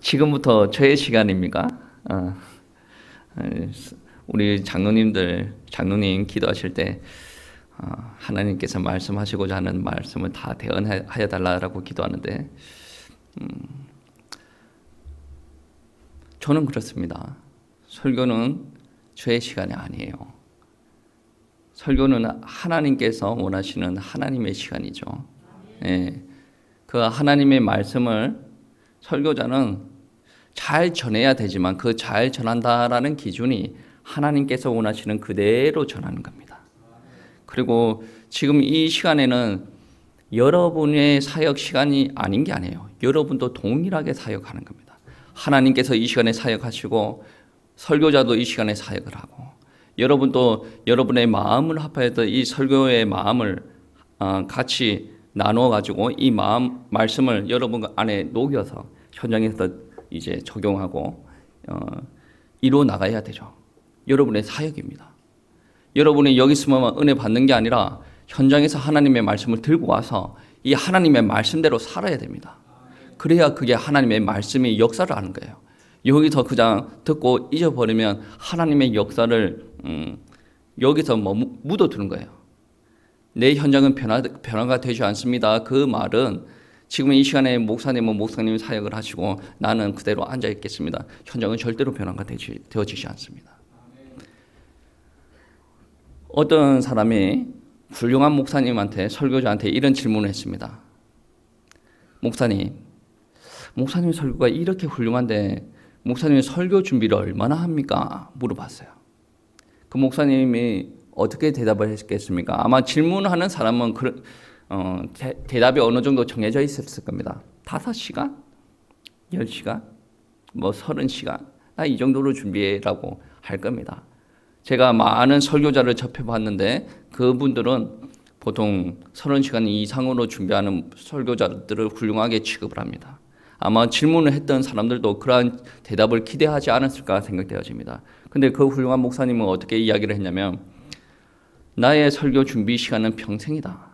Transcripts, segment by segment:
지금부터 저의 시간입니까? 우리 장로님 기도하실 때 하나님께서 말씀하시고자 하는 말씀을 다 대언하여 달라고 기도하는데 저는 그렇습니다. 설교는 저의 시간이 아니에요. 설교는 하나님께서 원하시는 하나님의 시간이죠. 네. 그 하나님의 말씀을 설교자는 잘 전해야 되지만 그 잘 전한다라는 기준이 하나님께서 원하시는 그대로 전하는 겁니다. 그리고 지금 이 시간에는 여러분의 사역 시간이 아닌 게 아니에요. 여러분도 동일하게 사역하는 겁니다. 하나님께서 이 시간에 사역하시고 설교자도 이 시간에 사역을 하고 여러분도 여러분의 마음을 합하여서 이 설교의 마음을 같이 나누어 가지고 이 말씀을 여러분 안에 녹여서 현장에서 이제 적용하고 이루어 나가야 되죠. 여러분의 사역입니다. 여러분이 여기 있으면 은혜 받는 게 아니라 현장에서 하나님의 말씀을 들고 와서 이 하나님의 말씀대로 살아야 됩니다. 그래야 그게 하나님의 말씀이 역사를 하는 거예요. 여기서 그냥 듣고 잊어버리면 하나님의 역사를 여기서 묻어두는 거예요. 내 현장은 변화가 되지 않습니다. 그 말은 지금 이 시간에 목사님이 사역을 하시고 나는 그대로 앉아 있겠습니다. 현장은 절대로 변화가 되어지지 않습니다. 어떤 사람이 훌륭한 목사님한테 설교자한테 이런 질문을 했습니다. 목사님 설교가 이렇게 훌륭한데 목사님 설교 준비를 얼마나 합니까? 물어봤어요. 그 목사님이 어떻게 대답을 했겠습니까? 아마 질문하는 사람은 대답이 어느 정도 정해져 있었을 겁니다. 5시간? 10시간? 30시간? 나 이 정도로 준비해라고 할 겁니다. 제가 많은 설교자를 접해봤는데 그분들은 보통 30시간 이상으로 준비하는 설교자들을 훌륭하게 취급을 합니다. 아마 질문을 했던 사람들도 그러한 대답을 기대하지 않았을까 생각되어집니다. 근데 그 훌륭한 목사님은 어떻게 이야기를 했냐면 나의 설교 준비 시간은 평생이다.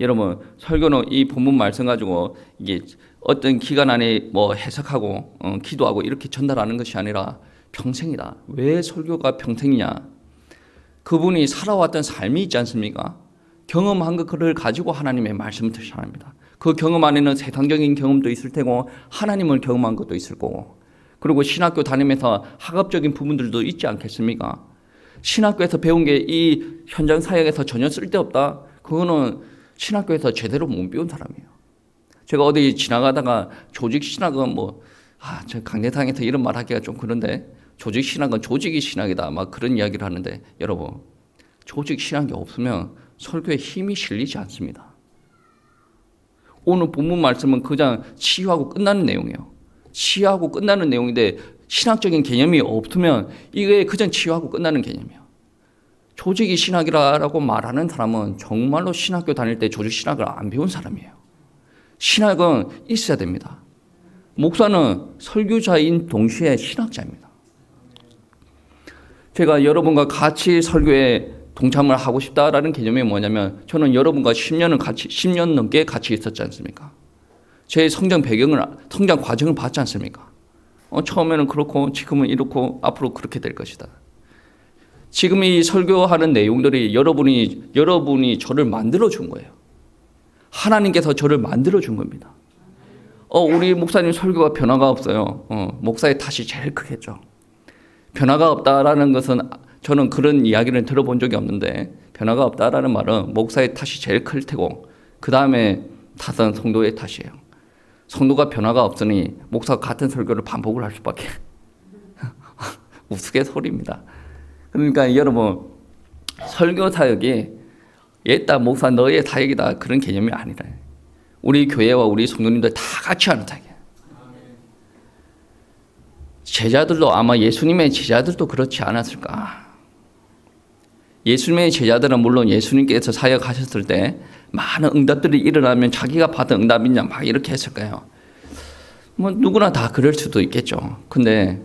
여러분 설교는 이 본문 말씀 가지고 이게 어떤 기간 안에 해석하고 기도하고 이렇게 전달하는 것이 아니라 평생이다. 왜 설교가 평생이냐? 그분이 살아왔던 삶이 있지 않습니까? 경험한 것을 가지고 하나님의 말씀을 전합니다. 그 경험 안에는 세상적인 경험도 있을 테고 하나님을 경험한 것도 있을 거고 그리고 신학교 다니면서 학업적인 부분들도 있지 않겠습니까? 신학교에서 배운 게 이 현장 사역에서 전혀 쓸데없다. 그거는 신학교에서 제대로 못 배운 사람이에요. 제가 어디 지나가다가 조직 신학은 저 강대상에서 이런 말 하기가 좀 그런데 조직 신학은 조직이 신학이다. 막 그런 이야기를 하는데 여러분 조직 신학이 없으면 설교에 힘이 실리지 않습니다. 오늘 본문 말씀은 그냥 치유하고 끝나는 내용이에요. 치유하고 끝나는 내용인데 신학적인 개념이 없으면 이게 그냥 치유하고 끝나는 개념이에요. 조직이 신학이라고 말하는 사람은 정말로 신학교 다닐 때 조직 신학을 안 배운 사람이에요. 신학은 있어야 됩니다. 목사는 설교자인 동시에 신학자입니다. 제가 여러분과 같이 설교에 동참을 하고 싶다라는 개념이 뭐냐면 저는 여러분과 10년 넘게 같이 있었지 않습니까? 제 성장 과정을 봤지 않습니까? 처음에는 그렇고 지금은 이렇고 앞으로 그렇게 될 것이다. 지금 이 설교하는 내용들이 여러분이 저를 만들어 준 거예요. 하나님께서 저를 만들어 준 겁니다. 우리 목사님 설교가 변화가 없어요. 목사의 탓이 제일 크겠죠. 변화가 없다라는 것은 저는 그런 이야기를 들어본 적이 없는데 변화가 없다라는 말은 목사의 탓이 제일 클 테고 그 다음에 탓은 성도의 탓이에요. 성도가 변화가 없으니 목사가 같은 설교를 반복을 할 수밖에 우스갯소리입니다. 그러니까 여러분 설교 사역이 옛다 목사 너의 사역이다 그런 개념이 아니라 우리 교회와 우리 성도님들 다 같이 하는 사역이에요. 제자들도 아마 예수님의 제자들도 그렇지 않았을까. 예수님의 제자들은 물론 예수님께서 사역하셨을 때 많은 응답들이 일어나면 자기가 받은 응답이냐 막 이렇게 했을까요? 누구나 다 그럴 수도 있겠죠. 근데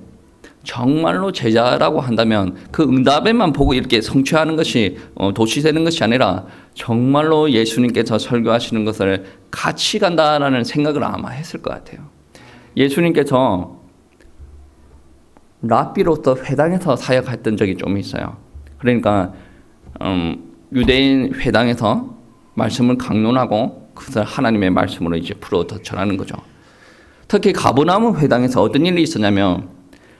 정말로 제자라고 한다면 그 응답에만 보고 이렇게 성취하는 것이 도취되는 것이 아니라 정말로 예수님께서 설교하시는 것을 같이 간다라는 생각을 아마 했을 것 같아요. 예수님께서 랍비로서 회당에서 사역했던 적이 좀 있어요. 그러니까 유대인 회당에서 말씀을 강론하고 그것을 하나님의 말씀으로 이제 풀어 전하는 거죠. 특히 가버나움 회당에서 어떤 일이 있었냐면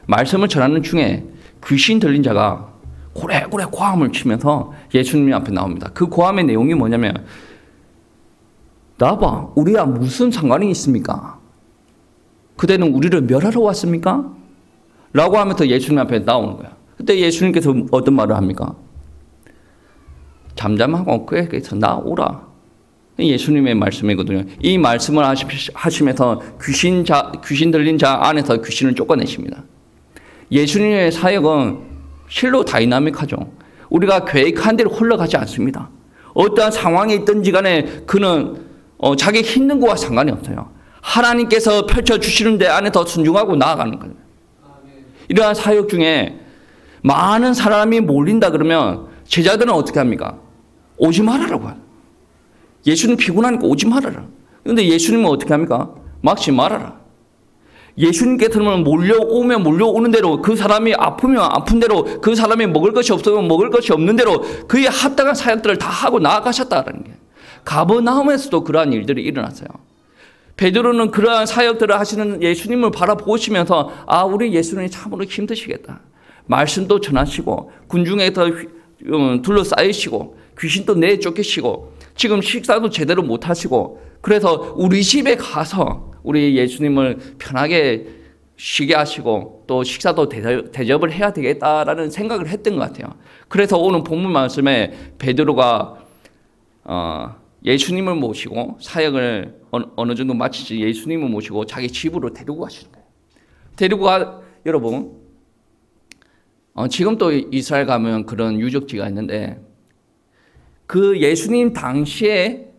말씀을 전하는 중에 귀신 들린 자가 고래고래 고함을 치면서 예수님 앞에 나옵니다. 그 고함의 내용이 뭐냐면 나봐 우리야 무슨 상관이 있습니까? 그대는 우리를 멸하러 왔습니까? 라고 하면서 예수님 앞에 나오는 거야. 그때 예수님께서 어떤 말을 합니까? 잠잠하고 그에게서 나오라. 예수님의 말씀이거든요. 이 말씀을 하시면서 귀신 들린 자 안에서 귀신을 쫓아내십니다. 예수님의 사역은 실로 다이나믹하죠. 우리가 계획한 대로 흘러가지 않습니다. 어떠한 상황에 있든지 간에 그는 자기 힘든 거와 상관이 없어요. 하나님께서 펼쳐주시는 데 안에서 순종하고 나아가는 거예요. 이러한 사역 중에 많은 사람이 몰린다 그러면 제자들은 어떻게 합니까? 오지 말아라고 해요. 예수님 피곤하니까 오지 말아라. 그런데 예수님은 어떻게 합니까? 막지 말아라. 예수님께서는 몰려오면 몰려오는 대로 그 사람이 아프면 아픈 대로 그 사람이 먹을 것이 없으면 먹을 것이 없는 대로 그에 합당한 사역들을 다 하고 나아가셨다는 게 가버나움에서도 그러한 일들이 일어났어요. 베드로는 그러한 사역들을 하시는 예수님을 바라보시면서 아 우리 예수님이 참으로 힘드시겠다. 말씀도 전하시고 군중에서 둘러싸이시고 귀신도 내쫓기시고 지금 식사도 제대로 못하시고 그래서 우리 집에 가서 우리 예수님을 편하게 쉬게 하시고 또 식사도 대접을 해야 되겠다라는 생각을 했던 것 같아요. 그래서 오늘 본문 말씀에 베드로가 예수님을 모시고 사역을 어느 정도 마치지 예수님을 모시고 자기 집으로 데리고 가시는 거예요. 데리고 여러분 지금 또 이스라엘 가면 그런 유적지가 있는데 그 예수님 당시에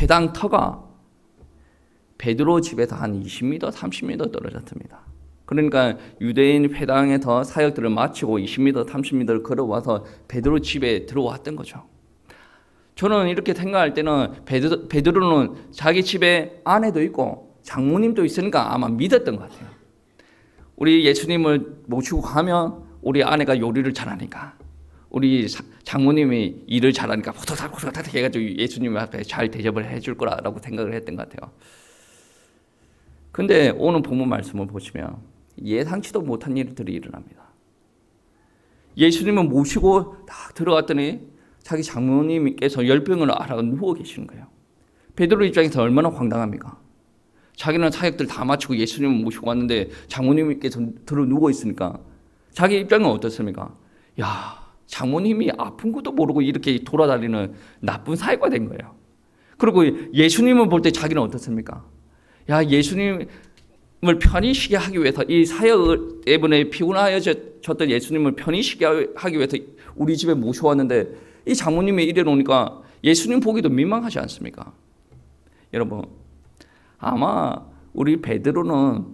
회당터가 베드로 집에서 한 20m, 30m 떨어졌습니다. 그러니까 유대인 회당에서 사역들을 마치고 20m, 30m를 걸어와서 베드로 집에 들어왔던 거죠. 저는 이렇게 생각할 때는 베드로는 자기 집에 아내도 있고 장모님도 있으니까 아마 믿었던 것 같아요. 우리 예수님을 모시고 가면 우리 아내가 요리를 잘하니까 우리 장모님이 일을 잘하니까 호닥호닥 해가지고 예수님 앞에 잘 대접을 해줄 거라고 생각을 했던 것 같아요. 근데 오늘 본문 말씀을 보시면 예상치도 못한 일들이 일어납니다. 예수님을 모시고 딱 들어갔더니 자기 장모님께서 열병을 앓아 누워 계시는 거예요. 베드로 입장에서 얼마나 황당합니까? 자기는 사역들 다 마치고 예수님을 모시고 왔는데 장모님께서 들어 누워 있으니까 자기 입장은 어떻습니까? 야, 장모님이 아픈 것도 모르고 이렇게 돌아다니는 나쁜 사회가 된 거예요. 그리고 예수님을 볼 때 자기는 어떻습니까? 야, 예수님을 편히 쉬게 하기 위해서 이 사역 때문에 피곤하여졌던 예수님을 편히 쉬게 하기 위해서 우리 집에 모셔왔는데 이 장모님이 이래 놓으니까 예수님 보기도 민망하지 않습니까? 여러분 아마 우리 베드로는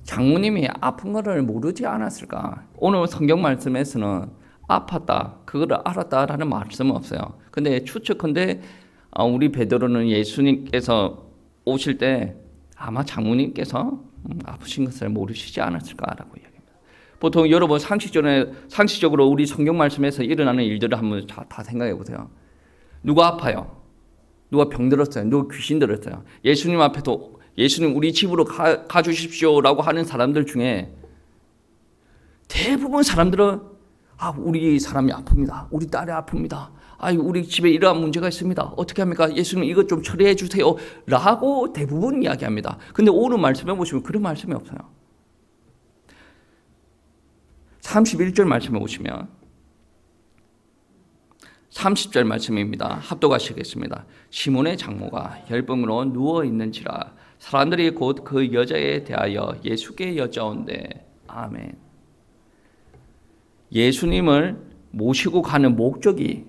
장모님이 아픈 것을 모르지 않았을까? 오늘 성경 말씀에서는 아팠다, 그거를 알았다라는 말씀은 없어요. 근데 추측컨대 우리 베드로는 예수님께서 오실 때 아마 장모님께서 아프신 것을 모르시지 않았을까라고 이야기합니다. 보통 여러분 상식적으로 우리 성경 말씀에서 일어나는 일들을 한번 다 생각해 보세요. 누가 아파요? 누가 병들었어요? 누가 귀신 들었어요? 예수님 앞에서 예수님 우리 집으로 가주십시오라고 하는 사람들 중에 대부분 사람들은 우리 사람이 아픕니다. 우리 딸이 아픕니다. 우리 집에 이러한 문제가 있습니다. 어떻게 합니까? 예수님 이것 좀 처리해 주세요. 라고 대부분 이야기합니다. 근데 오늘 말씀에 보시면 그런 말씀이 없어요. 31절 말씀에 보시면 30절 말씀입니다. 합독하시겠습니다. 시몬의 장모가 열병으로 누워있는지라 사람들이 곧 그 여자에 대하여 예수께 여짜온대. 아멘. 예수님을 모시고 가는 목적이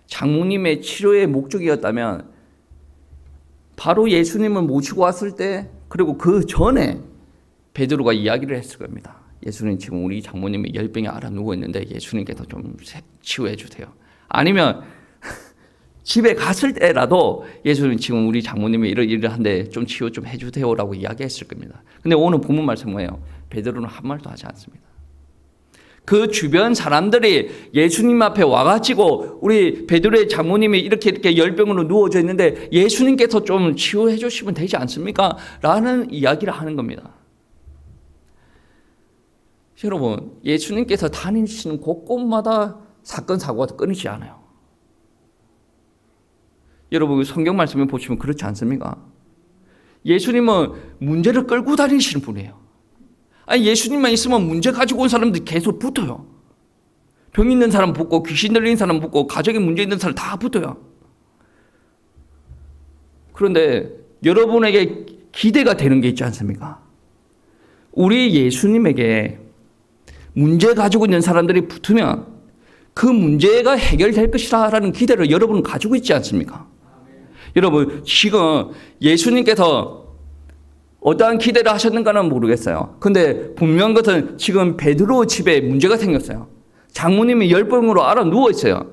장모님의 치료의 목적이었다면 바로 예수님을 모시고 왔을 때 그리고 그 전에 베드로가 이야기를 했을 겁니다. 예수님 지금 우리 장모님이 열병에 앓아 누워 있는데 예수님께서 좀 치유해 주세요. 아니면 집에 갔을 때라도 예수님 지금 우리 장모님이 이러한데 좀 치유 좀 해주세요라고 이야기했을 겁니다. 근데 오늘 본문 말씀 뭐예요? 베드로는 한 말도 하지 않습니다. 그 주변 사람들이 예수님 앞에 와가지고 우리 베드로의 장모님이 이렇게 열병으로 누워져 있는데 예수님께서 좀 치유해 주시면 되지 않습니까? 라는 이야기를 하는 겁니다. 여러분, 예수님께서 다니시는 곳곳마다 사건, 사고가 끊이지 않아요. 여러분, 성경 말씀을 보시면 그렇지 않습니까? 예수님은 문제를 끌고 다니시는 분이에요. 아니, 예수님만 있으면 문제 가지고 온 사람들이 계속 붙어요. 병 있는 사람 붙고, 귀신 들린 사람 붙고, 가정에 문제 있는 사람 다 붙어요. 그런데 여러분에게 기대가 되는 게 있지 않습니까? 우리 예수님에게 문제 가지고 있는 사람들이 붙으면 그 문제가 해결될 것이라는 기대를 여러분은 가지고 있지 않습니까? 여러분, 지금 예수님께서 어떠한 기대를 하셨는가는 모르겠어요. 근데 분명한 것은 지금 베드로 집에 문제가 생겼어요. 장모님이 열병으로 알아 누워있어요.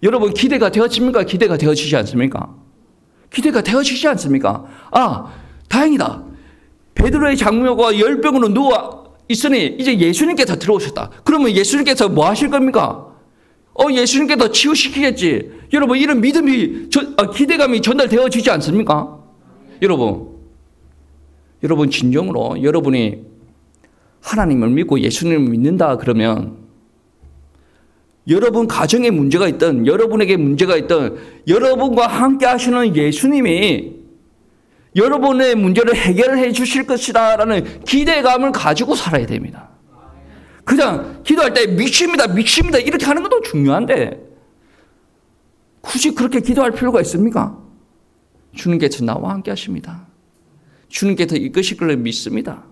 여러분, 기대가 되어집니까? 기대가 되어지지 않습니까? 기대가 되어지지 않습니까? 아, 다행이다. 베드로의 장모가 열병으로 누워있으니 이제 예수님께서 들어오셨다. 그러면 예수님께서 뭐 하실 겁니까? 예수님께서 치유시키겠지. 여러분, 이런 믿음이, 기대감이 전달되어지지 않습니까? 여러분 진정으로 여러분이 하나님을 믿고 예수님을 믿는다 그러면 여러분 가정에 문제가 있든 여러분에게 문제가 있든 여러분과 함께 하시는 예수님이 여러분의 문제를 해결해 주실 것이라는 기대감을 가지고 살아야 됩니다. 그냥 기도할 때 믿습니다 이렇게 하는 것도 중요한데 굳이 그렇게 기도할 필요가 있습니까? 주님께서 나와 함께 하십니다. 주님께서 이끄실 걸 믿습니다.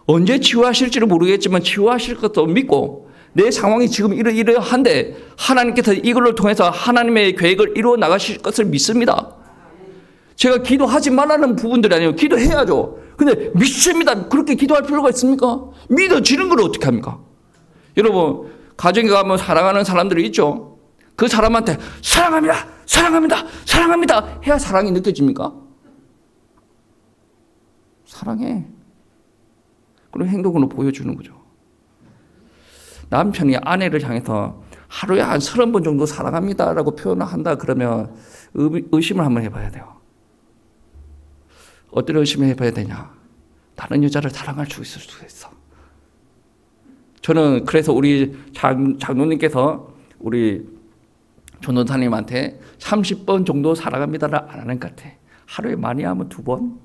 언제 치유하실지를 모르겠지만 치유하실 것도 믿고 내 상황이 지금 이러한데 하나님께서 이걸로 통해서 하나님의 계획을 이루어 나가실 것을 믿습니다. 제가 기도하지 말라는 부분들이 아니에요. 기도해야죠. 근데 믿습니다. 그렇게 기도할 필요가 있습니까? 믿어지는 걸 어떻게 합니까? 여러분, 가정에 가면 사랑하는 사람들이 있죠. 그 사람한테 사랑합니다 해야 사랑이 느껴집니까? 사랑해. 그리고 행동으로 보여주는 거죠. 남편이 아내를 향해서 하루에 한 30번 정도 사랑합니다라고 표현을 한다 그러면 의심을 한번 해봐야 돼요. 어떤 의심을 해봐야 되냐? 다른 여자를 사랑할 수 있을 수도 있어. 저는 그래서 우리 장로님께서 우리 전도사님한테 30번 정도 사랑합니다를 안 하는 것 같아. 하루에 많이 하면 2번?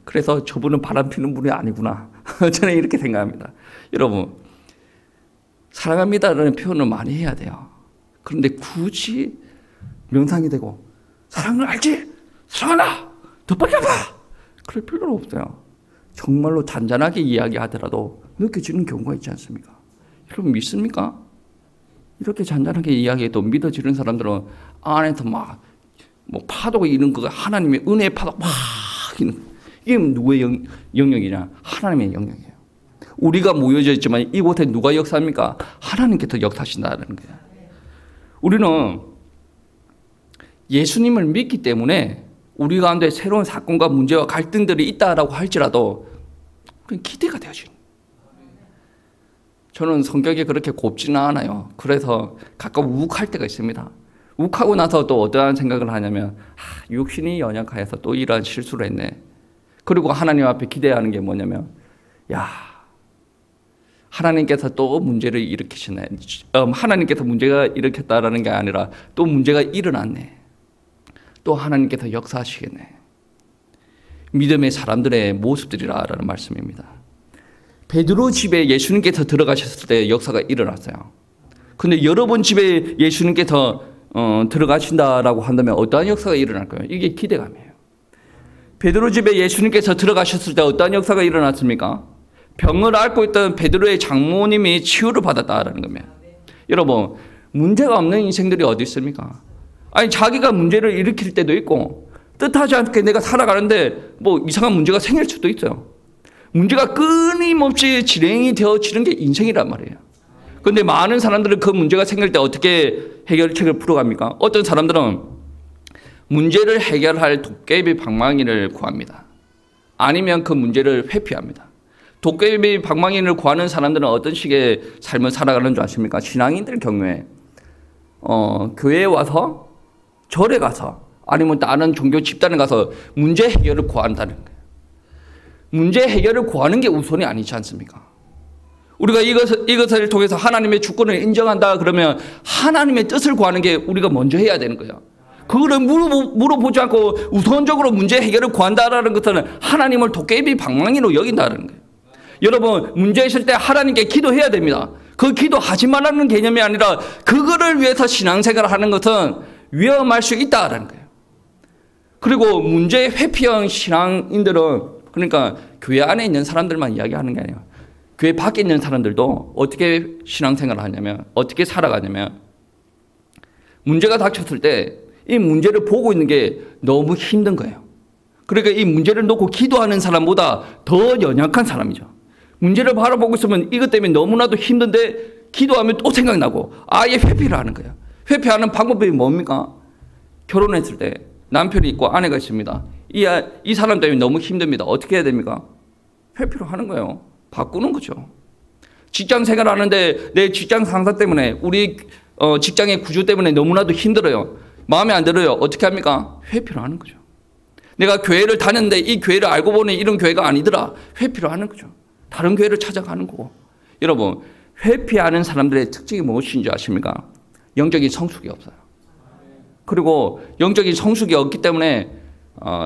그래서 저분은 바람 피는 분이 아니구나. 저는 이렇게 생각합니다. 여러분, 사랑합니다라는 표현을 많이 해야 돼요. 그런데 굳이 명상이 되고 사랑을 알지? 사랑한다! 더 빨리 해봐! 그럴 필요는 없어요. 정말로 잔잔하게 이야기하더라도 느껴지는 경우가 있지 않습니까? 여러분 믿습니까? 이렇게 잔잔하게 이야기해도 믿어지는 사람들은 안에서 막 파도가 이런 거 하나님의 은혜의 파도가 막 이게 누구의 영역이냐? 하나님의 영역이에요. 우리가 모여져 있지만 이곳에 누가 역사합니까? 하나님께서 역사하신다는 거예요. 우리는 예수님을 믿기 때문에 우리 가운데 새로운 사건과 문제와 갈등들이 있다라고 할지라도 우리는 기대가 되어지는 거예요. 저는 성격이 그렇게 곱지는 않아요. 그래서 가끔 욱할 때가 있습니다. 욱하고 나서 또 어떠한 생각을 하냐면 육신이 연약하여서 또 이러한 실수를 했네. 그리고 하나님 앞에 기대하는 게 뭐냐면 하나님께서 또 문제를 일으키시네. 하나님께서 문제가 일으켰다라는 게 아니라 또 문제가 일어났네. 또 하나님께서 역사하시겠네. 믿음의 사람들의 모습들이라는 말씀입니다. 베드로 집에 예수님께서 들어가셨을 때 역사가 일어났어요. 근데 여러분 집에 예수님께서 들어가신다라고 한다면 어떠한 역사가 일어날까요? 이게 기대감이에요. 베드로 집에 예수님께서 들어가셨을 때 어떠한 역사가 일어났습니까? 병을 앓고 있던 베드로의 장모님이 치유를 받았다라는 겁니다. 여러분, 문제가 없는 인생들이 어디 있습니까? 아니, 자기가 문제를 일으킬 때도 있고 뜻하지 않게 내가 살아가는데 이상한 문제가 생길 수도 있어요. 문제가 끊임없이 진행이 되어지는 게 인생이란 말이에요. 근데 많은 사람들은 그 문제가 생길 때 어떻게 해결책을 풀어갑니까? 어떤 사람들은 문제를 해결할 도깨비 방망이를 구합니다. 아니면 그 문제를 회피합니다. 도깨비 방망이를 구하는 사람들은 어떤 식의 삶을 살아가는 줄 아십니까? 신앙인들 경우에 교회에 와서 절에 가서 아니면 다른 종교 집단에 가서 문제 해결을 구한다는 거예요. 문제 해결을 구하는 게 우선이 아니지 않습니까? 우리가 이것을 통해서 하나님의 주권을 인정한다 그러면 하나님의 뜻을 구하는 게 우리가 먼저 해야 되는 거예요. 그거를 물어보지 않고 우선적으로 문제 해결을 구한다라는 것은 하나님을 도깨비 방망이로 여긴다는 거예요. 여러분, 문제 있을 때 하나님께 기도해야 됩니다. 그 기도하지 말라는 개념이 아니라 그거를 위해서 신앙생활을 하는 것은 위험할 수 있다라는 거예요. 그리고 문제 회피형 신앙인들은, 그러니까 교회 안에 있는 사람들만 이야기하는 게 아니에요. 교회 밖에 있는 사람들도 어떻게 신앙생활을 하냐면, 어떻게 살아가냐면, 문제가 닥쳤을 때 이 문제를 보고 있는 게 너무 힘든 거예요. 그러니까 이 문제를 놓고 기도하는 사람보다 더 연약한 사람이죠. 문제를 바라보고 있으면 이것 때문에 너무나도 힘든데 기도하면 또 생각나고 아예 회피를 하는 거예요. 회피하는 방법이 뭡니까? 결혼했을 때 남편이 있고 아내가 있습니다. 이 사람 때문에 너무 힘듭니다. 어떻게 해야 됩니까? 회피를 하는 거예요. 바꾸는 거죠. 직장 생활하는데 내 직장 상사 때문에, 우리 직장의 구조 때문에 너무나도 힘들어요. 마음에 안 들어요. 어떻게 합니까? 회피를 하는 거죠. 내가 교회를 다녔는데 이 교회를 알고 보니 이런 교회가 아니더라. 회피를 하는 거죠. 다른 교회를 찾아가는 거고. 여러분, 회피하는 사람들의 특징이 무엇인지 아십니까? 영적인 성숙이 없어요. 그리고 영적인 성숙이 없기 때문에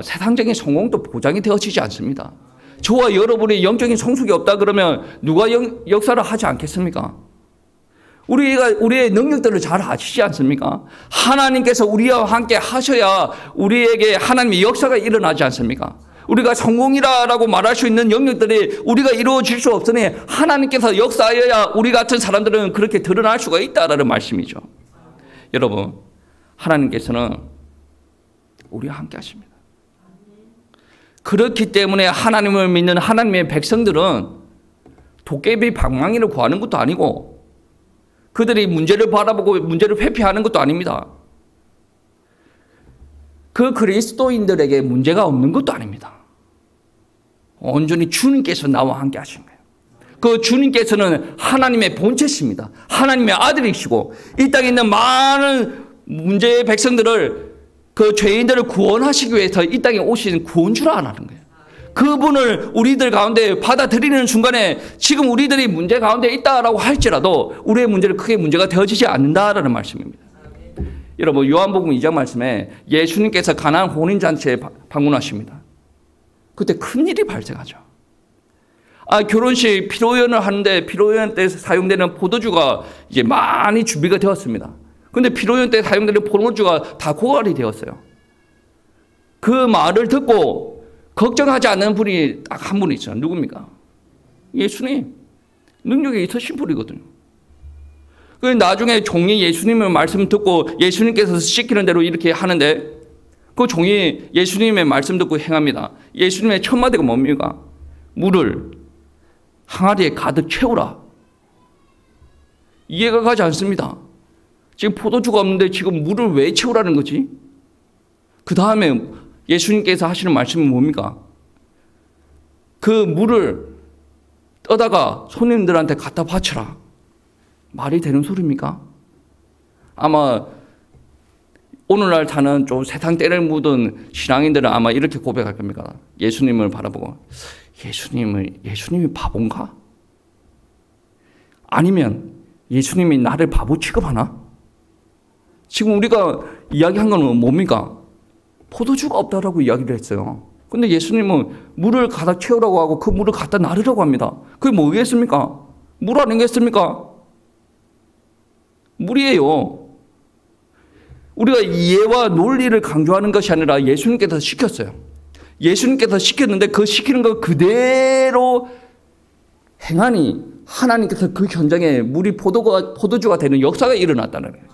세상적인 성공도 보장이 되어지지 않습니다. 저와 여러분이 영적인 성숙이 없다 그러면 누가 역사를 하지 않겠습니까? 우리의 능력들을 잘 아시지 않습니까? 하나님께서 우리와 함께 하셔야 우리에게 하나님의 역사가 일어나지 않습니까? 우리가 성공이라고 말할 수 있는 영역들이 우리가 이루어질 수 없으니 하나님께서 역사하여야 우리 같은 사람들은 그렇게 드러날 수가 있다라는 말씀이죠. 여러분, 하나님께서는 우리와 함께 하십니다. 그렇기 때문에 하나님을 믿는 하나님의 백성들은 도깨비 방망이를 구하는 것도 아니고 그들이 문제를 바라보고 문제를 회피하는 것도 아닙니다. 그 그리스도인들에게 문제가 없는 것도 아닙니다. 온전히 주님께서 나와 함께 하신 거예요. 그 주님께서는 하나님의 본체십니다. 하나님의 아들이시고 이 땅에 있는 많은 문제의 백성들을, 그 죄인들을 구원하시기 위해서 이 땅에 오신 구원주라 하는 거예요. 그분을 우리들 가운데 받아들이는 순간에 지금 우리들이 문제 가운데 있다라고 할지라도 우리의 문제는 크게 문제가 되어지지 않는다라는 말씀입니다. 여러분, 요한복음 2장 말씀에 예수님께서 가나안 혼인잔치에 방문하십니다. 그때 큰일이 발생하죠. 결혼식 피로연을 하는데 피로연 때 사용되는 포도주가 이제 많이 준비가 되었습니다. 근데 피로연 때 사용되는 포도주가 다 고갈이 되었어요. 그 말을 듣고 걱정하지 않는 분이 딱 한 분 있어요. 누굽니까? 예수님. 능력이 있으신 분이거든요. 그래서 나중에 종이 예수님의 말씀 듣고 예수님께서 시키는 대로 이렇게 하는데 그 종이 예수님의 말씀 듣고 행합니다. 예수님의 첫 마디가 뭡니까? 물을 항아리에 가득 채우라. 이해가 가지 않습니다. 지금 포도주가 없는데 지금 물을 왜 채우라는 거지? 그 다음에 예수님께서 하시는 말씀은 뭡니까? 그 물을 떠다가 손님들한테 갖다 바쳐라. 말이 되는 소리입니까? 아마 오늘날 사는 좀 세상 때를 묻은 신앙인들은 아마 이렇게 고백할 겁니다. 예수님을 바라보고 예수님이 바본가? 아니면 예수님이 나를 바보 취급하나? 지금 우리가 이야기한 건 뭡니까? 포도주가 없다라고 이야기를 했어요. 근데 예수님은 물을 가득 채우라고 하고 그 물을 갖다 나르라고 합니다. 그게 뭐겠습니까? 물 아니겠습니까? 물이에요. 우리가 이해와 논리를 강조하는 것이 아니라 예수님께서 시켰어요. 예수님께서 시켰는데 그 시키는 거 그대로 행하니 하나님께서 그 현장에 물이 포도주가 되는 역사가 일어났다는 거예요.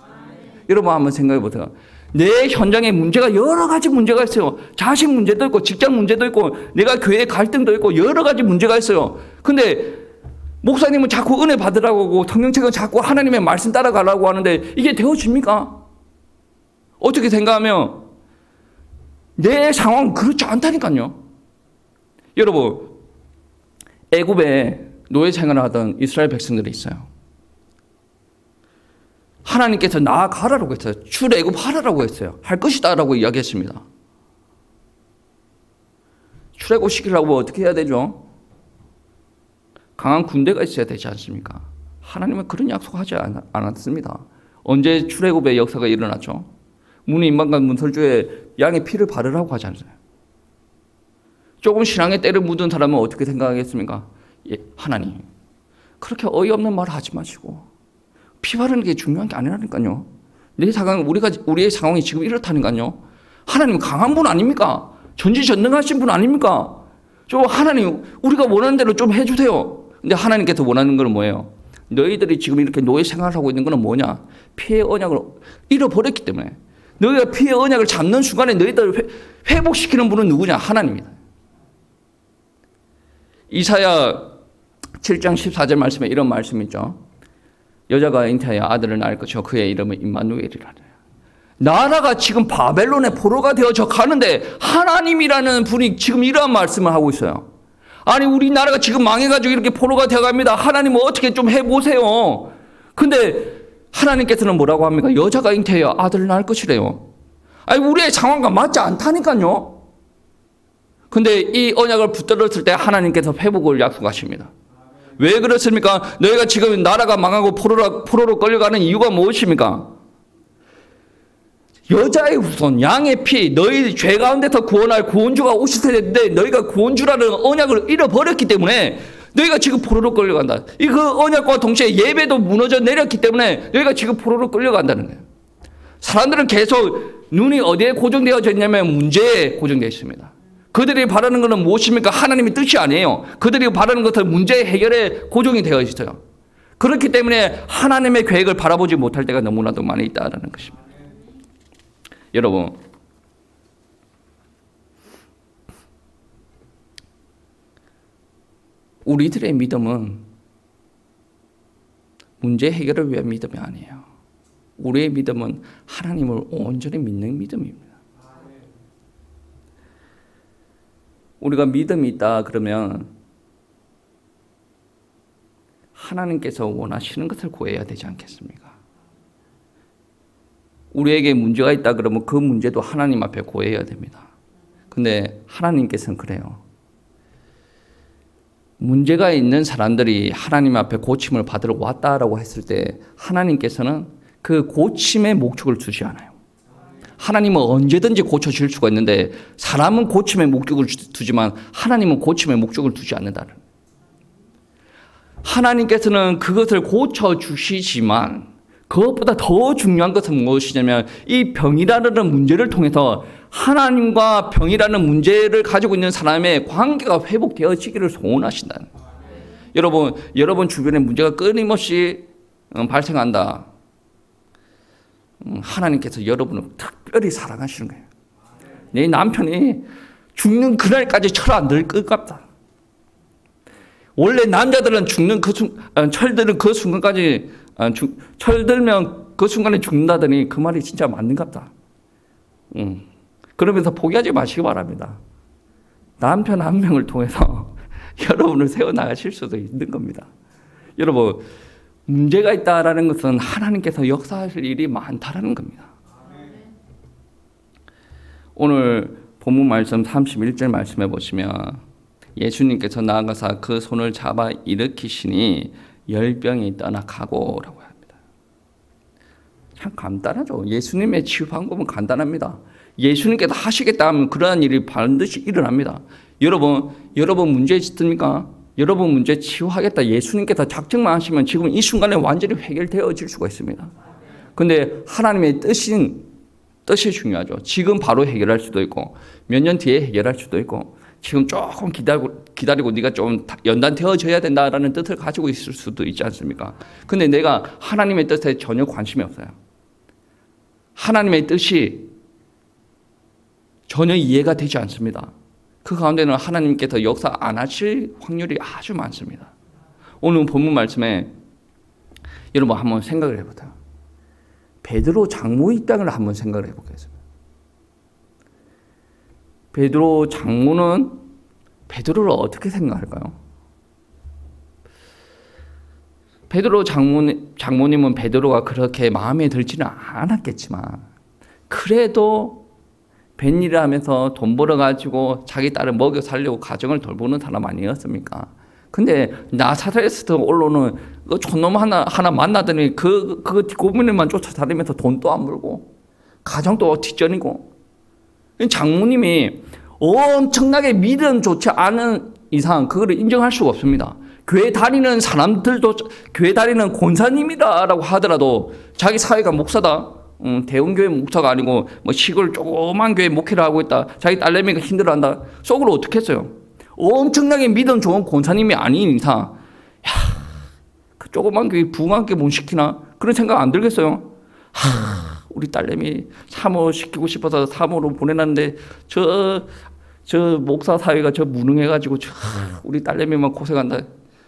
여러분 한번 생각해 보세요. 내 현장에 문제가 여러 가지 문제가 있어요. 자식 문제도 있고 직장 문제도 있고 내가 교회 갈등도 있고 여러 가지 문제가 있어요. 근데 목사님은 자꾸 은혜 받으라고 하고 성경책은 자꾸 하나님의 말씀 따라가라고 하는데 이게 되어집니까? 어떻게 생각하면 내 상황은 그렇지 않다니까요. 여러분, 애굽에 노예 생활을 하던 이스라엘 백성들이 있어요. 하나님께서 나아가라고 했어요. 출애굽하라고 했어요. 할 것이다라고 이야기했습니다. 출애굽 시키려고 어떻게 해야 되죠? 강한 군대가 있어야 되지 않습니까? 하나님은 그런 약속하지 않았습니다. 언제 출애굽의 역사가 일어났죠? 문인방과 문설주에 양의 피를 바르라고 하지 않았어요. 조금 신앙에 때를 묻은 사람은 어떻게 생각하겠습니까? 예, 하나님, 그렇게 어이없는 말을 하지 마시고 피 바르는 게 중요한 게 아니라니까요. 내 상황, 우리의 상황이 지금 이렇다니까요. 하나님 강한 분 아닙니까? 전지전능하신 분 아닙니까? 저 하나님, 우리가 원하는 대로 좀 해주세요. 근데 하나님께서 원하는 건 뭐예요? 너희들이 지금 이렇게 노예 생활하고 있는 건 뭐냐? 피의 언약을 잃어버렸기 때문에. 너희가 피의 언약을 잡는 순간에 너희들을 회복시키는 분은 누구냐? 하나님입니다. 이사야 7장 14절 말씀에 이런 말씀이 있죠. 여자가 잉태하여 아들을 낳을 것이요 그의 이름은 임마누엘이라. 나라가 지금 바벨론의 포로가 되어져 가는데 하나님이라는 분이 지금 이러한 말씀을 하고 있어요. 아니, 우리나라가 지금 망해가지고 이렇게 포로가 되어갑니다. 하나님은 어떻게 좀 해보세요. 근데 하나님께서는 뭐라고 합니까? 여자가 잉태하여 아들을 낳을 것이래요. 아니, 우리의 상황과 맞지 않다니까요. 근데 이 언약을 붙들었을 때 하나님께서 회복을 약속하십니다. 왜 그렇습니까? 너희가 지금 나라가 망하고 포로로 끌려가는 이유가 무엇입니까? 여자의 후손, 양의 피, 너희 죄 가운데서 구원할 구원주가 오실 텐데 너희가 구원주라는 언약을 잃어버렸기 때문에 너희가 지금 포로로 끌려간다. 그 언약과 동시에 예배도 무너져 내렸기 때문에 너희가 지금 포로로 끌려간다는 거예요. 사람들은 계속 눈이 어디에 고정되어져 있냐면 문제에 고정되어 있습니다. 그들이 바라는 것은 무엇입니까? 하나님의 뜻이 아니에요. 그들이 바라는 것은 문제 해결에 고정이 되어 있어요. 그렇기 때문에 하나님의 계획을 바라보지 못할 때가 너무나도 많이 있다는 것입니다. 여러분, 우리들의 믿음은 문제 해결을 위한 믿음이 아니에요. 우리의 믿음은 하나님을 온전히 믿는 믿음입니다. 우리가 믿음이 있다 그러면 하나님께서 원하시는 것을 구해야 되지 않겠습니까? 우리에게 문제가 있다 그러면 그 문제도 하나님 앞에 구해야 됩니다. 근데 하나님께서는 그래요. 문제가 있는 사람들이 하나님 앞에 고침을 받으러 왔다라고 했을 때 하나님께서는 그 고침의 목적을 두지 않아요. 하나님은 언제든지 고쳐질 수가 있는데 사람은 고침의 목적을 두지만 하나님은 고침의 목적을 두지 않는다는. 하나님께서는 그것을 고쳐주시지만 그것보다 더 중요한 것은 무엇이냐면 이 병이라는 문제를 통해서 하나님과 병이라는 문제를 가지고 있는 사람의 관계가 회복되어지기를 소원하신다는. 여러분 주변에 문제가 끊임없이 발생한다. 하나님께서 여러분을 특별히 사랑하시는 거예요. 내 남편이 죽는 그날까지 철 안 들 것 같다. 원래 남자들은 철드는 그 순간까지 철들면 그 순간에 죽는다더니 그 말이 진짜 맞는갑다. 그러면서 포기하지 마시기 바랍니다. 남편 한 명을 통해서 여러분을 세워나가실 수도 있는 겁니다. 여러분, 문제가 있다라는 것은 하나님께서 역사하실 일이 많다라는 겁니다. 오늘 본문 말씀 31절 말씀해 보시면 예수님께서 나아가사 그 손을 잡아 일으키시니 열병이 떠나가고라고 합니다. 참 간단하죠. 예수님의 치유 방법은 간단합니다. 예수님께서 하시겠다 하면 그러한 일이 반드시 일어납니다. 여러분 문제 있습니까? 여러분 문제 치유하겠다. 예수님께서 작정만 하시면 지금 이 순간에 완전히 해결되어질 수가 있습니다. 근데 하나님의 뜻이 중요하죠. 지금 바로 해결할 수도 있고 몇 년 뒤에 해결할 수도 있고 지금 조금 기다리고 네가 좀 연단되어져야 된다라는 뜻을 가지고 있을 수도 있지 않습니까? 근데 내가 하나님의 뜻에 전혀 관심이 없어요. 하나님의 뜻이 전혀 이해가 되지 않습니다. 그 가운데는 하나님께서 역사 안 하실 확률이 아주 많습니다. 오늘 본문 말씀에 여러분 한번 생각을 해보세요. 베드로 장모 입장을 한번 생각을 해보겠습니다. 베드로 장모는 베드로를 어떻게 생각할까요? 베드로 장모님은 베드로가 그렇게 마음에 들지는 않았겠지만 그래도 뱃일을 하면서 돈 벌어가지고 자기 딸을 먹여 살려고 가정을 돌보는 사람 아니었습니까? 근데 나사렛에서 올라오는 그 촌놈 하나 만나더니 그 고민을만 쫓아다니면서 돈도 안 벌고 가정도 뒷전이고, 장모님이 엄청나게 믿음 좋지 않은 이상 그거를 인정할 수가 없습니다. 교회 다니는 사람들도 교회 다니는 권사님이다라고 하더라도 자기 사회가 목사다, 대형교회 목사가 아니고 뭐 시골 조그만 교회 목회를 하고 있다, 자기 딸내미가 힘들어한다, 속으로 어떻게 했어요? 엄청나게 믿음 좋은 권사님이 아닌 이상 그 조그만 교회 부흥학교 못 시키나 그런 생각 안 들겠어요? 우리 딸내미 사모 시키고 싶어서 사모로 보내놨는데 저 목사 사회가 저 무능해가지고 우리 딸내미만 고생한다.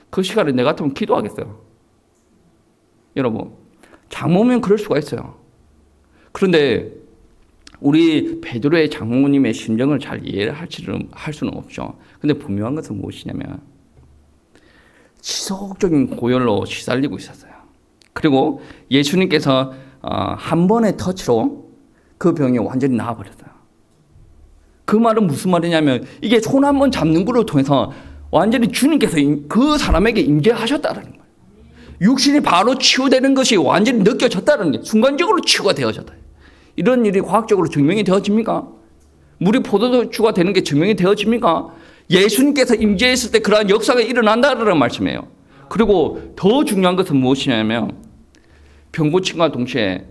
그 시간에 내가 같으면 기도하겠어요. 여러분, 장모면 그럴 수가 있어요. 그런데 우리 베드로의 장모님의 심정을 잘 이해를 할 수는 없죠. 근데 분명한 것은 무엇이냐면 지속적인 고열로 시달리고 있었어요. 그리고 예수님께서 한 번의 터치로 그 병이 완전히 나아버렸어요. 그 말은 무슨 말이냐면 이게 손 한 번 잡는 것을 통해서 완전히 주님께서 그 사람에게 임재하셨다는 거예요. 육신이 바로 치유되는 것이 완전히 느껴졌다는 게, 순간적으로 치유가 되어졌다. 이런 일이 과학적으로 증명이 되어집니까? 물이 포도주가 되는 게 증명이 되어집니까? 예수님께서 임재했을 때 그러한 역사가 일어난다는 말씀이에요. 그리고 더 중요한 것은 무엇이냐면 병 고침과 동시에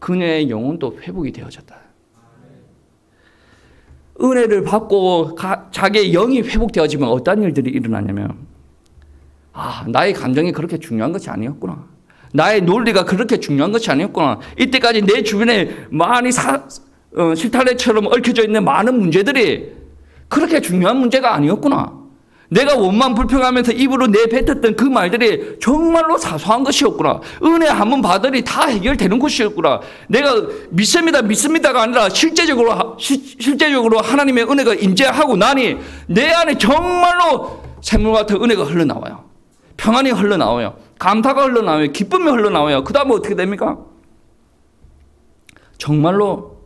그녀의 영혼도 회복이 되어졌다. 은혜를 받고 자기의 영이 회복되어지면 어떤 일들이 일어나냐면, 나의 감정이 그렇게 중요한 것이 아니었구나, 나의 논리가 그렇게 중요한 것이 아니었구나, 이때까지 내 주변에 많이 실타래처럼 얽혀져 있는 많은 문제들이 그렇게 중요한 문제가 아니었구나, 내가 원망 불평하면서 입으로 내뱉었던 그 말들이 정말로 사소한 것이었구나, 은혜 한번 받으니 다 해결되는 것이었구나, 내가 믿습니다가 아니라 실제적으로 하나님의 은혜가 임재하고 나니 내 안에 정말로 샘물 같은 은혜가 흘러나와요. 평안이 흘러나와요. 감사가 흘러나와요. 기쁨이 흘러나와요. 그 다음에 어떻게 됩니까? 정말로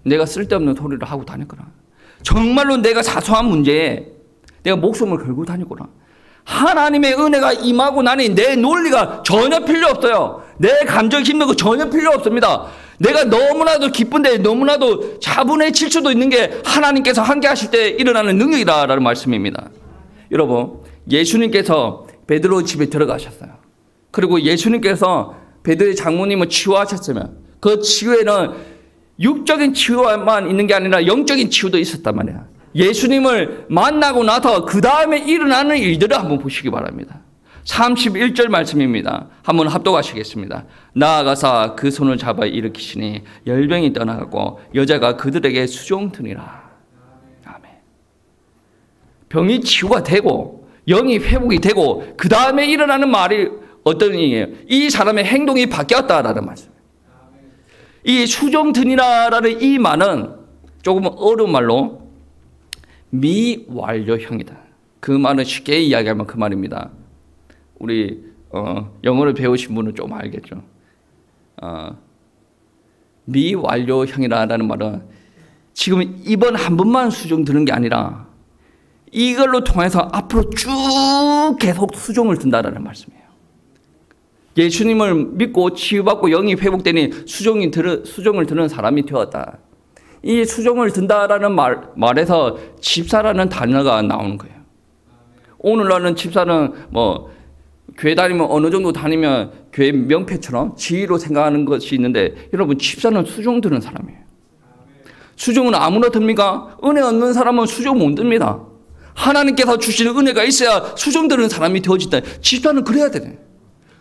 내가 쓸데없는 소리를 하고 다녔구나, 정말로 내가 사소한 문제에 내가 목숨을 걸고 다니구나, 하나님의 은혜가 임하고 나니 내 논리가 전혀 필요 없어요. 내 감정 힘든 거 전혀 필요 없습니다. 내가 너무나도 기쁜데 너무나도 자분해 칠 수도 있는 게 하나님께서 함께 하실 때 일어나는 능력이다라는 말씀입니다. 여러분, 예수님께서 베드로 집에 들어가셨어요. 그리고 예수님께서 베드로의 장모님을 치유하셨으면 그 치유에는 육적인 치유만 있는 게 아니라 영적인 치유도 있었단 말이야. 예수님을 만나고 나서 그 다음에 일어나는 일들을 한번 보시기 바랍니다. 31절 말씀입니다. 한번 합독하시겠습니다. 나아가사 그 손을 잡아 일으키시니 열병이 떠나가고 여자가 그들에게 수종드니라. 아멘. 병이 치유가 되고 영이 회복이 되고 그 다음에 일어나는 말이 어떤 일이에요? 이 사람의 행동이 바뀌었다라는 말씀이에요. 이 수종드니라라는 이 말은 조금 어려운 말로 미완료형이다. 그 말은 쉽게 이야기하면 그 말입니다. 우리 영어를 배우신 분은 좀 알겠죠. 미완료형이라는 말은 지금 이번 한 번만 수종 드는 게 아니라 이걸로 통해서 앞으로 쭉 계속 수종을 든다라는 말씀이에요. 예수님을 믿고 치유받고 영이 회복되니 수종을 드는 사람이 되었다. 이 수종을 든다라는 말에서 집사라는 단어가 나오는 거예요. 오늘날은 집사는 교회 다니면 어느 정도 다니면 교회 명패처럼 지위로 생각하는 것이 있는데, 여러분, 집사는 수종 드는 사람이에요. 수종은 아무나 듭니까? 은혜 얻는 사람은 수종 못 듭니다. 하나님께서 주시는 은혜가 있어야 수종 드는 사람이 되어진다. 집사는 그래야 되네.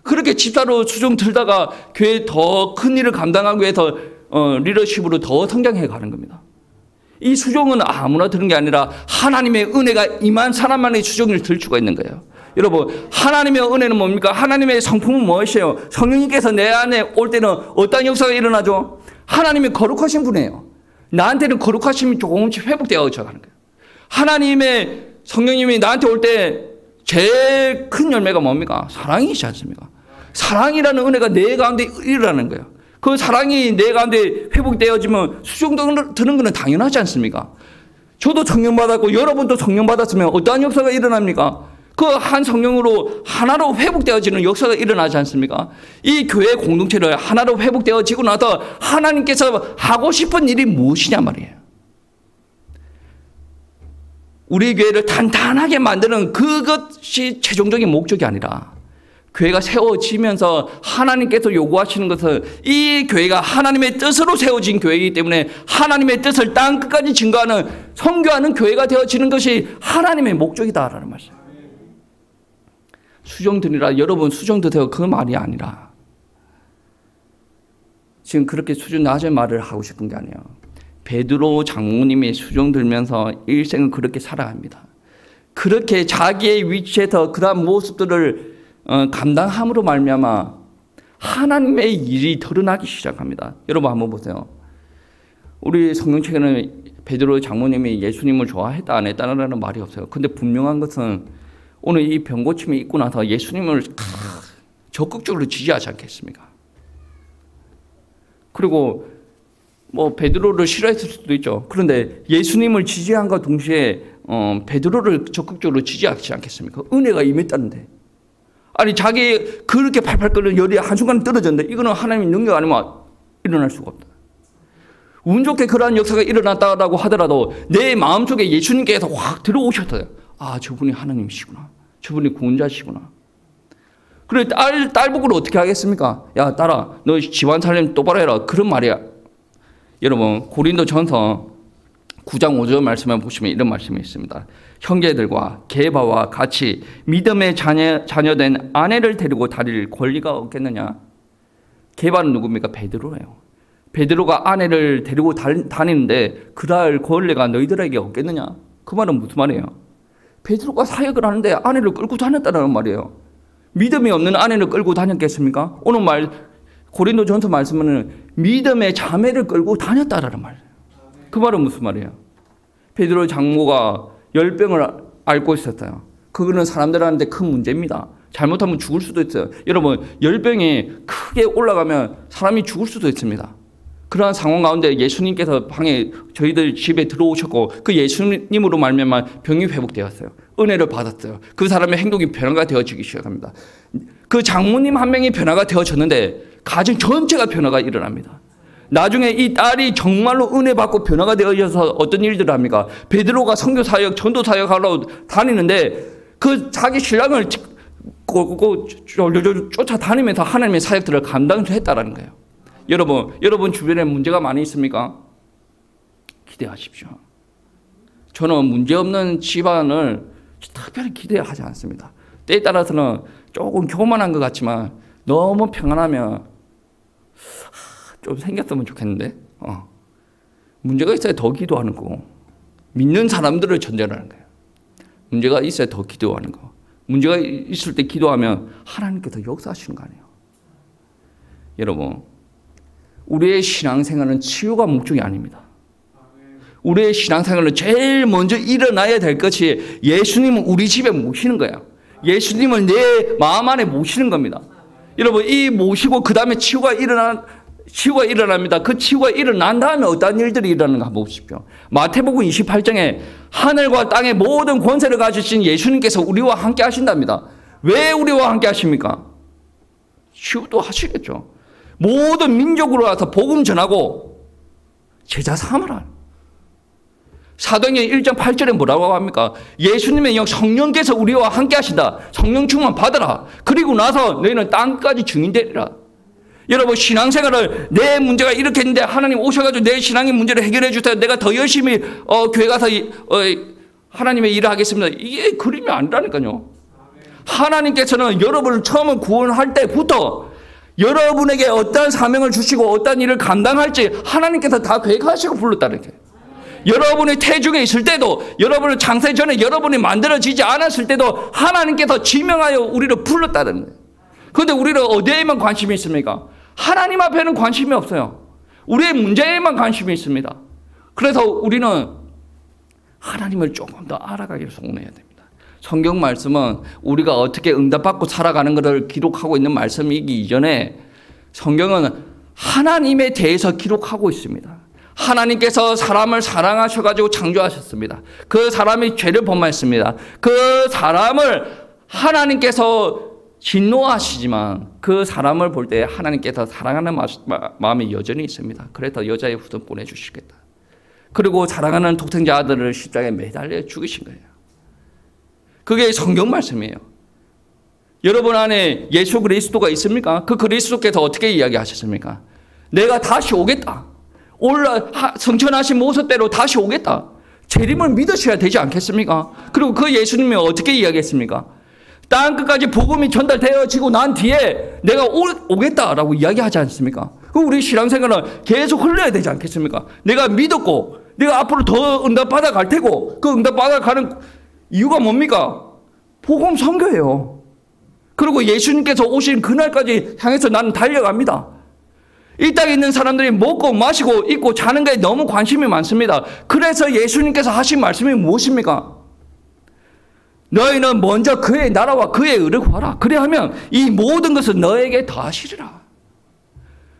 그렇게 집사로 수종 들다가 교회에 더 큰 일을 감당하기 위해서 리더십으로 더 성장해 가는 겁니다. 이 수종은 아무나 드는 게 아니라 하나님의 은혜가 임한 사람만이 수종을 들 수가 있는 거예요. 여러분, 하나님의 은혜는 뭡니까? 하나님의 성품은 무엇이에요? 성령님께서 내 안에 올 때는 어떤 역사가 일어나죠? 하나님이 거룩하신 분이에요. 나한테는 거룩하심이 조금씩 회복되어 가는 거예요. 하나님의 성령님이 나한테 올 때 제일 큰 열매가 뭡니까? 사랑이지 않습니까? 사랑이라는 은혜가 내 가운데 일어나는 거예요. 그 사랑이 내 가운데 회복되어지면 수종 드는 것은 당연하지 않습니까? 저도 성령 받았고 여러분도 성령 받았으면 어떠한 역사가 일어납니까? 그 한 성령으로 하나로 회복되어지는 역사가 일어나지 않습니까? 이 교회 공동체를 하나로 회복되어지고 나서 하나님께서 하고 싶은 일이 무엇이냐 말이에요. 우리 교회를 탄탄하게 만드는 그것이 최종적인 목적이 아니라 교회가 세워지면서 하나님께서 요구하시는 것은 이 교회가 하나님의 뜻으로 세워진 교회이기 때문에 하나님의 뜻을 땅 끝까지 증거하는 선교하는 교회가 되어지는 것이 하나님의 목적이다라는 말이에요. 수종드리라. 여러분 수종 드세요. 그 말이 아니라 지금 그렇게 수준 낮은 말을 하고 싶은 게 아니에요. 베드로 장로님이 수종 들면서 일생을 그렇게 살아갑니다. 그렇게 자기의 위치에서 그러한 모습들을 감당함으로 말미암아 하나님의 일이 드러나기 시작합니다. 여러분 한번 보세요. 우리 성경책에는 베드로 장로님이 예수님을 좋아했다 안 했다라는 말이 없어요. 근데 분명한 것은 오늘 이 병고침이 있고 나서 예수님을 적극적으로 지지하지 않겠습니까? 그리고 뭐 베드로를 싫어했을 수도 있죠. 그런데 예수님을 지지한과 동시에 베드로를 적극적으로 지지하지 않겠습니까? 은혜가 임했다는데. 아니 자기 그렇게 팔팔 끓는 열이 한순간에 떨어졌는데 이거는 하나님의 능력 아니면 일어날 수가 없다. 운 좋게 그러한 역사가 일어났다고 하더라도 내 마음속에 예수님께서 확 들어오셨어요. 아 저분이 하나님이시구나. 저분이 구원자시구나. 그래 딸 보고 어떻게 하겠습니까? 야 딸아 너 집안 살림 똑바로 해라. 그런 말이야. 여러분 고린도전서 9장 5절 말씀을 보시면 이런 말씀이 있습니다. 형제들과 게바와 같이 믿음의 자녀된 아내를 데리고 다닐 권리가 없겠느냐? 게바는 누굽니까? 베드로예요. 베드로가 아내를 데리고 다니는데 그럴 권리가 너희들에게 없겠느냐? 그 말은 무슨 말이에요? 베드로가 사역을 하는데 아내를 끌고 다녔다는 말이에요. 믿음이 없는 아내를 끌고 다녔겠습니까? 오늘 말 고린도전서 말씀은 믿음의 자매를 끌고 다녔다라는 말이에요. 그 말은 무슨 말이에요? 베드로 장모가 열병을 앓고 있었어요. 그거는 사람들한테 큰 문제입니다. 잘못하면 죽을 수도 있어요. 여러분 열병이 크게 올라가면 사람이 죽을 수도 있습니다. 그러한 상황 가운데 예수님께서 방에 저희들 집에 들어오셨고 그 예수님으로 말미암아 병이 회복되었어요. 은혜를 받았어요. 그 사람의 행동이 변화가 되어지기 시작합니다. 그 장모님 한 명이 변화가 되어졌는데 가정 전체가 변화가 일어납니다. 나중에 이 딸이 정말로 은혜 받고 변화가 되어져서 어떤 일들을 합니까? 베드로가 선교 사역, 전도 사역 하러 다니는데 그 자기 신랑을 쫓아다니면서 하나님의 사역들을 감당했다라는 거예요. 여러분 주변에 문제가 많이 있습니까? 기대하십시오. 저는 문제없는 집안을 특별히 기대하지 않습니다. 때에 따라서는 조금 교만한 것 같지만 너무 평안하면 좀 생겼으면 좋겠는데 문제가 있어야 더 기도하는 거고 믿는 사람들을 전제하는 거예요. 문제가 있어야 더 기도하는 거. 문제가 있을 때 기도하면 하나님께서 역사하시는 거 아니에요. 여러분 우리의 신앙생활은 치유가 목적이 아닙니다. 우리의 신앙생활은 제일 먼저 일어나야 될 것이 예수님을 우리 집에 모시는 거예요. 예수님을 내 마음 안에 모시는 겁니다. 여러분 이 모시고 그 다음에 치유가 일어납니다. 그 치유가 일어난 다음에 어떤 일들이 일어나는가 한번 보십시오. 마태복음 28장에 하늘과 땅의 모든 권세를 가지신 예수님께서 우리와 함께 하신답니다. 왜 우리와 함께 하십니까? 치유도 하시겠죠. 모든 민족으로 와서 복음 전하고 제자 삼으라. 사도행전 1장 8절에 뭐라고 합니까? 예수님의 영 성령께서 우리와 함께 하신다. 성령 충만 받아라. 그리고 나서 너희는 땅까지 증인되리라. 여러분 신앙생활을 내 문제가 이렇게 했는데 하나님 오셔가지고 내 신앙의 문제를 해결해 주세요. 내가 더 열심히 교회 가서 하나님의 일을 하겠습니다. 이게 그림이 아니라니까요. 하나님께서는 여러분을 처음 구원할 때부터 여러분에게 어떤 사명을 주시고 어떤 일을 감당할지 하나님께서 다 계획하시고 불렀다는 거예요. 여러분이 태중에 있을 때도, 여러분의 창세 전에 여러분이 만들어지지 않았을 때도 하나님께서 지명하여 우리를 불렀다는 거예요. 그런데 우리는 어디에만 관심이 있습니까? 하나님 앞에는 관심이 없어요. 우리의 문제에만 관심이 있습니다. 그래서 우리는 하나님을 조금 더 알아가기를 소원해야 됩니다. 성경 말씀은 우리가 어떻게 응답받고 살아가는 것을 기록하고 있는 말씀이기 이전에 성경은 하나님에 대해서 기록하고 있습니다. 하나님께서 사람을 사랑하셔가지고 창조하셨습니다. 그 사람이 죄를 범했습니다. 그 사람을 하나님께서 진노하시지만 그 사람을 볼 때 하나님께서 사랑하는 마음이 여전히 있습니다. 그래서 여자의 후손 보내주시겠다. 그리고 사랑하는 독생자 아들을 십자가에 매달려 죽이신 거예요. 그게 성경 말씀이에요. 여러분 안에 예수 그리스도가 있습니까? 그 그리스도께서 어떻게 이야기하셨습니까? 내가 다시 오겠다. 성천하신 모습대로 다시 오겠다. 재림을 믿으셔야 되지 않겠습니까? 그리고 그 예수님이 어떻게 이야기했습니까? 땅 끝까지 복음이 전달되어지고 난 뒤에 내가 오겠다라고 이야기하지 않습니까? 그럼 우리 신앙생활은 계속 흘러야 되지 않겠습니까? 내가 믿었고 내가 앞으로 더 응답받아 갈 테고 그 응답받아 가는 이유가 뭡니까? 복음 선교예요. 그리고 예수님께서 오신 그날까지 향해서 나는 달려갑니다. 이 땅에 있는 사람들이 먹고 마시고 입고 자는 거에 너무 관심이 많습니다. 그래서 예수님께서 하신 말씀이 무엇입니까? 너희는 먼저 그의 나라와 그의 의를 구하라. 그래야하면 이 모든 것을 너에게 더하시리라.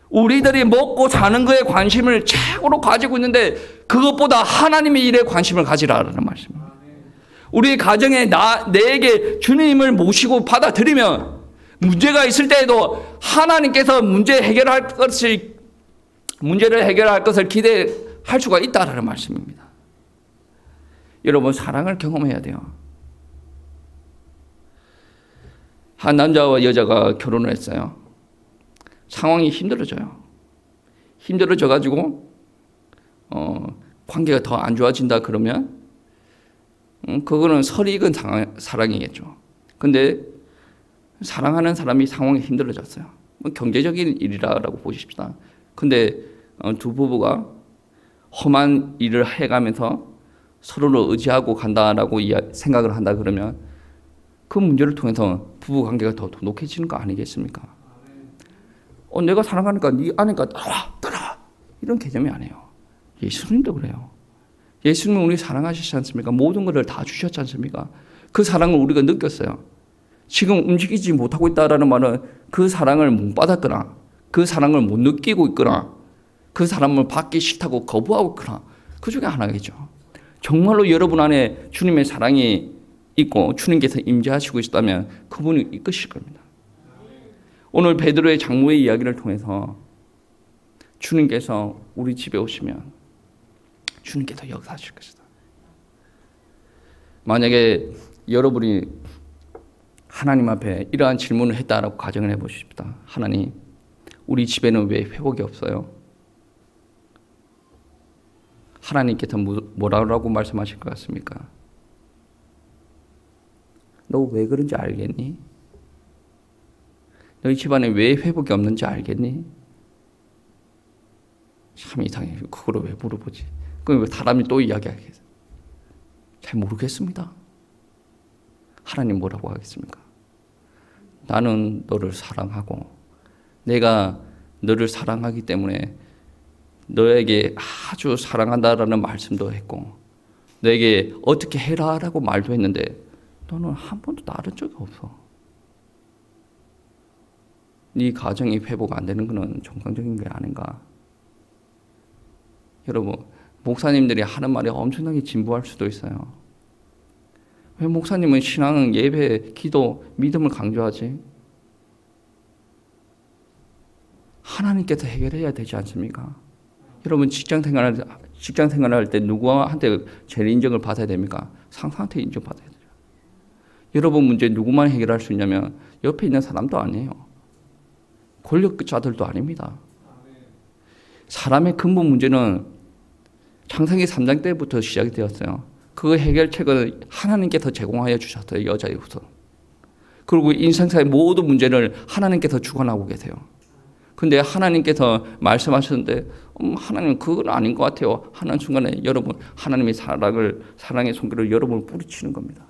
우리들이 먹고 사는 거에 관심을 최고로 가지고 있는데 그것보다 하나님의 일에 관심을 가지라라는 말씀입니다. 우리 가정에 내에게 주님을 모시고 받아들이면 문제가 있을 때에도 하나님께서 문제를 해결할 것을 기대할 수가 있다라는 말씀입니다. 여러분 사랑을 경험해야 돼요. 한 남자와 여자가 결혼을 했어요. 상황이 힘들어져요. 힘들어져가지고 관계가 더 안 좋아진다 그러면 그거는 설익은 사랑이겠죠. 근데 사랑하는 사람이 상황이 힘들어졌어요. 경제적인 일이라고 보십시다. 근데 두 부부가 험한 일을 해가면서 서로를 의지하고 간다라고 생각을 한다 그러면 그 문제를 통해서 부부 관계가 더 돈독해지는 거 아니겠습니까? 내가 사랑하니까 네 아내가 따라와 이런 개념이 아니에요. 예수님도 그래요. 예수님은 우리 사랑하시지 않습니까? 모든 것을 다 주셨지 않습니까? 그 사랑을 우리가 느꼈어요. 지금 움직이지 못하고 있다라는 말은 그 사랑을 못 받았거나 그 사랑을 못 느끼고 있거나 그 사람을 받기 싫다고 거부하고 있거나 그 중에 하나겠죠. 정말로 여러분 안에 주님의 사랑이 있고 주님께서 임재하시고 있다면 그분이 이끄실 겁니다. 오늘 베드로의 장모의 이야기를 통해서 주님께서 우리 집에 오시면 주님께서 역사하실 것이다. 만약에 여러분이 하나님 앞에 이러한 질문을 했다라고 가정을 해보십시다. 하나님, 우리 집에는 왜 회복이 없어요? 하나님께서 뭐라고 말씀하실 것 같습니까? 너 왜 그런지 알겠니? 너희 집안에 왜 회복이 없는지 알겠니? 참 이상해. 그걸 왜 물어보지? 그럼 사람이 또 이야기하겠어요. 잘 모르겠습니다. 하나님 뭐라고 하겠습니까? 나는 너를 사랑하고 내가 너를 사랑하기 때문에 너에게 아주 사랑한다라는 말씀도 했고 너에게 어떻게 해라라고 말도 했는데 너는 한 번도 따른 적이 없어. 네 가정이 회복 안 되는 것은 정상적인 게 아닌가? 여러분, 목사님들이 하는 말이 엄청나게 진부할 수도 있어요. 왜 목사님은 신앙, 예배, 기도, 믿음을 강조하지? 하나님께서 해결해야 되지 않습니까? 여러분 직장 생활할 때 누구한테 제일 인정을 받아야 됩니까? 상사한테 인정받아야 돼요. 여러분 문제 누구만 해결할 수 있냐면 옆에 있는 사람도 아니에요. 권력자들도 아닙니다. 사람의 근본 문제는 창세기 3장 때부터 시작이 되었어요. 그 해결책을 하나님께서 제공하여 주셨어요. 여자의 후손. 그리고 인생사의 모든 문제를 하나님께서 주관하고 계세요. 근데 하나님께서 말씀하셨는데 하나님 그건 아닌 것 같아요. 하는 순간에 여러분 하나님의 사랑의 손길을 여러분을 뿌리치는 겁니다.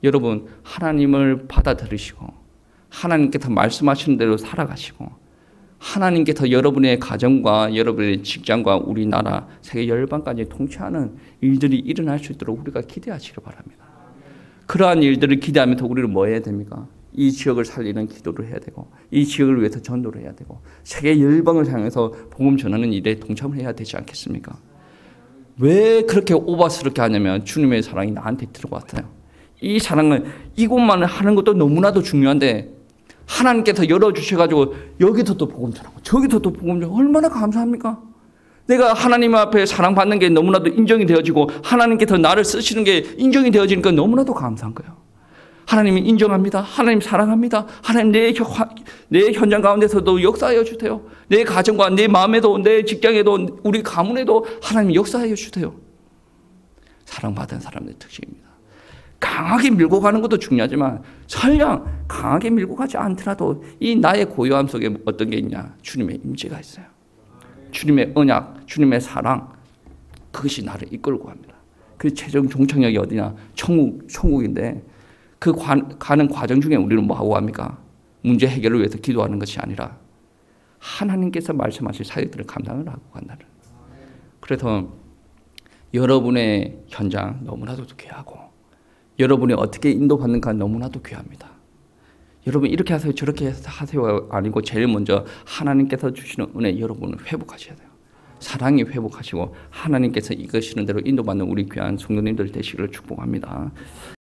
여러분 하나님을 받아들이시고 하나님께서 말씀하시는 대로 살아가시고 하나님께서 여러분의 가정과 여러분의 직장과 우리나라 세계 열방까지 통치하는 일들이 일어날 수 있도록 우리가 기대하시기 바랍니다. 그러한 일들을 기대하면서 우리는 뭐 해야 됩니까? 이 지역을 살리는 기도를 해야 되고 이 지역을 위해서 전도를 해야 되고 세계 열방을 향해서 복음 전하는 일에 동참을 해야 되지 않겠습니까? 왜 그렇게 오바스럽게 하냐면 주님의 사랑이 나한테 들어왔어요. 이 사랑은 이곳만 하는 것도 너무나도 중요한데 하나님께서 열어주셔가지고 여기서 또 복음 전하고 저기서 또 복음 전하고 얼마나 감사합니까? 내가 하나님 앞에 사랑받는 게 너무나도 인정이 되어지고 하나님께서 나를 쓰시는 게 인정이 되어지니까 너무나도 감사한 거예요. 하나님이 인정합니다. 하나님 사랑합니다. 하나님 내 현장 가운데서도 역사하여 주세요. 내 가정과 내 마음에도 내 직장에도 우리 가문에도 하나님 역사하여 주세요. 사랑받은 사람의 특징입니다. 강하게 밀고 가는 것도 중요하지만 설령 강하게 밀고 가지 않더라도 이 나의 고요함 속에 어떤 게 있냐? 주님의 임재가 있어요. 주님의 언약, 주님의 사랑, 그것이 나를 이끌고 갑니다. 그 최종 종착역이 어디냐? 천국인데 그 가는 과정 중에 우리는 뭐 하고 합니까? 문제 해결을 위해서 기도하는 것이 아니라 하나님께서 말씀하실 사역들을 감당을 하고 간다는. 그래서 여러분의 현장 너무나도 귀하고 여러분이 어떻게 인도받는가 너무나도 귀합니다. 여러분 이렇게 하세요 저렇게 하세요 아니고 제일 먼저 하나님께서 주시는 은혜 여러분은 회복하셔야 돼요. 사랑이 회복하시고 하나님께서 이끄시는 대로 인도받는 우리 귀한 성도님들 되시기를 축복합니다.